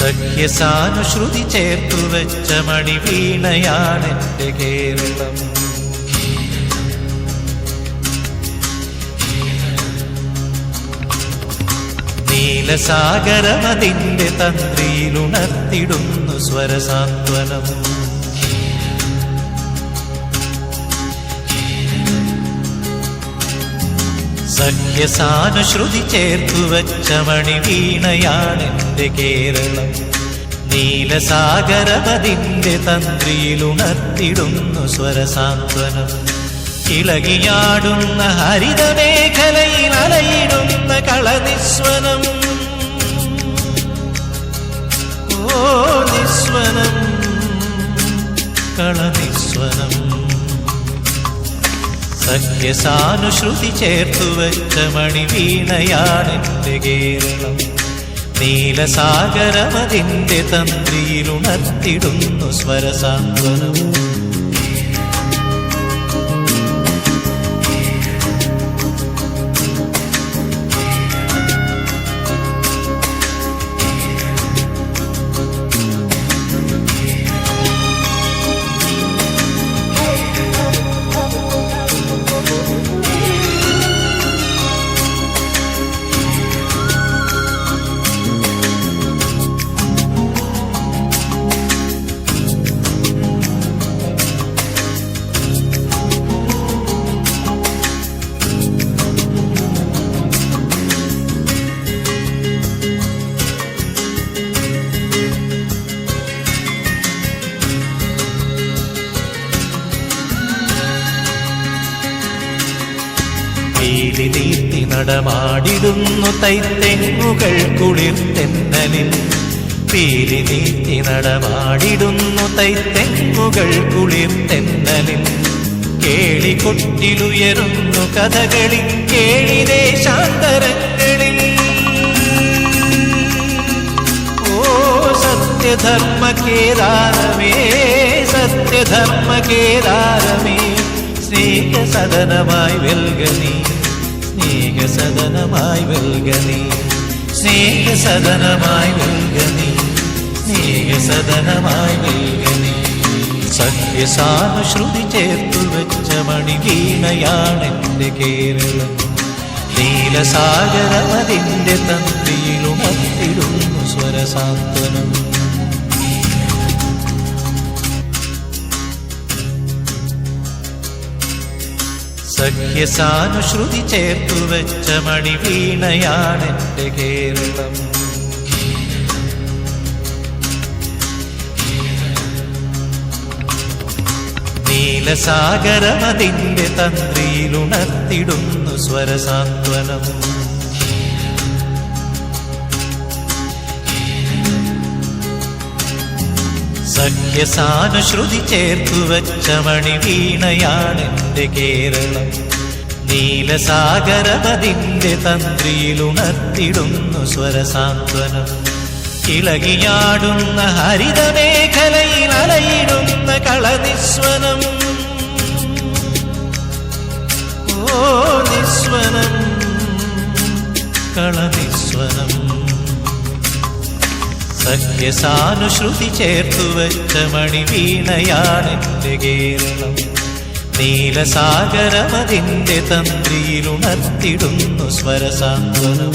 സഖ്യസാനുശ്രുതി ചേർത്തുവെച്ച മണിവീണയാണെന്റെ കേരളം. നീലസാഗരമതിന്റെ തന്ത്രിയിലുണർത്തിടുന്നു സ്വരസാന്ത്വനം. സഖ്യസാനുശ്രുതി ചേർത്തുവെച്ച മണിവീണയാണെന്റെ കേരളം. നീലസാഗരമതിന്റെ തന്ത്രിയിലുണർത്തിടുന്നു സ്വരസാന്ത്വനം. ഇളകിയാടുന്ന ഹരിതമേഖലയിൽ അലയിടുന്ന കളനിസ്വനം. ഓ നിസ്വനം, കളനിസ്വനം. സഖ്യസാനുശ്രുതി ചേർത്തുവെച്ച മണിവീണയാണെന്റെ കേരളം. നീലസാഗരമതിന്റെ തന്ത്രിയിലുണർത്തിടുന്നു സ്വരസാന്ത്വനം. നീർത്തി നടമാടിടുന്നു തൈത്തെങ്ങുകൾ കുളിർത്തെന്നലിൽ. പീലി നീർത്തി നടമാടിടുന്നു തൈത്തെങ്ങുകൾ കുളിർത്തെന്നലിൽ. കേളികൊട്ടിലുയരുന്നു കഥകളിൽ കേളിദേശാന്തരങ്ങളിൽ. ഓ സത്യധർമ്മ കേദാരമേ, സത്യധർമ്മ കേദാരമേ. സ്നേഹസദനമായി വെൽഗനി, സ്നേഹസദനമായി വെൽഗനി, സ്നേഹസദനമായി വെൽഗനി, സ്നേഹസദനമായി വെൽഗനി. സഖ്യസാനുശ്രുതി ചേർത്തുവെച്ച മണിവീണയാണെന്റെ കേരളം. നീലസാഗരമതിന്റെ തന്ത്രിയിലുണർത്തിടുന്നു സ്വരസാന്ത്വനം. സഖ്യസാനുശ്രുതി ചേർത്തുവെച്ച മണിവീണയാണെന്റെ കേരളം. നീലസാഗരമതിന്റെ തന്ത്രിയിലുണർത്തിടുന്നു സ്വരസാന്ത്വനം. സഖ്യസാനുശ്രുതി ചേർത്തുവെച്ച മണിവീണയാണെന്റെ കേരളം. നീലസാഗരമതിന്റെ തന്ത്രിയിലുണർത്തിടുന്നു സ്വരസാന്ത്വനം. ഇളകിയാടുന്ന ഹരിതമേഖലയിൽ അലയിടുന്ന കളനിസ്വനം. ഓ നിസ്വനം, കളനിസ്വനം. സഖ്യസാനുശ്രുതി ചേർത്തുവെച്ച മണിവീണയാണെന്റെ കേരളം. നീലസാഗരമതിന്റെ തന്ത്രിയിലുണർത്തിടുന്നു സ്വരസാന്ത്വനം.